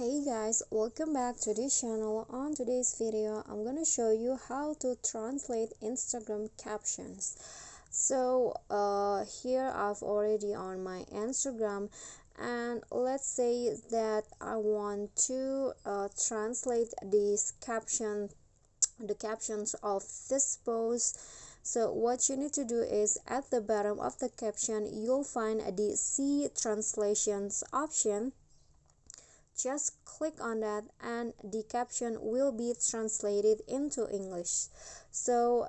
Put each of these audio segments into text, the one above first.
Hey guys, welcome back to this channel. On today's video I'm gonna show you how to translate Instagram captions. Here I've already on my Instagram, and let's say that I want to translate the captions of this post. So what you need to do is at the bottom of the caption you'll find the C translations option. Just click on that and the caption will be translated into English. So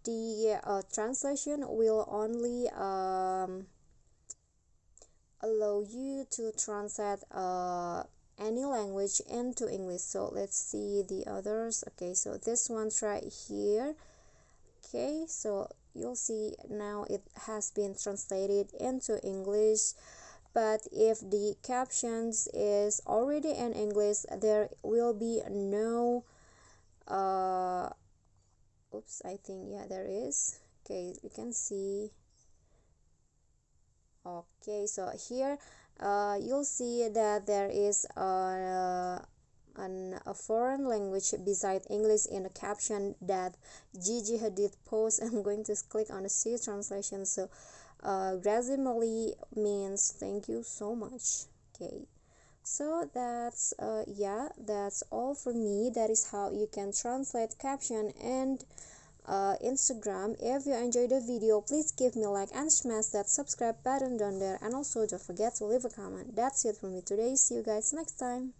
the translation will only allow you to translate any language into English. So let's see the others. Okay, so this one's right here. Okay, so you'll see now it has been translated into English. But if the captions is already in English, there will be no oops, I think, yeah, there is. Okay, you can see. Okay, so here you'll see that there is a foreign language beside English in the caption that Gigi Hadid post. I'm going to click on the C translation. So Grazimally means thank you so much. Okay, so that's that's all for me. That is how you can translate caption and Instagram. If you enjoyed the video, please give me a like and smash that subscribe button down there, and also don't forget to leave a comment. That's it for me today. See you guys next time.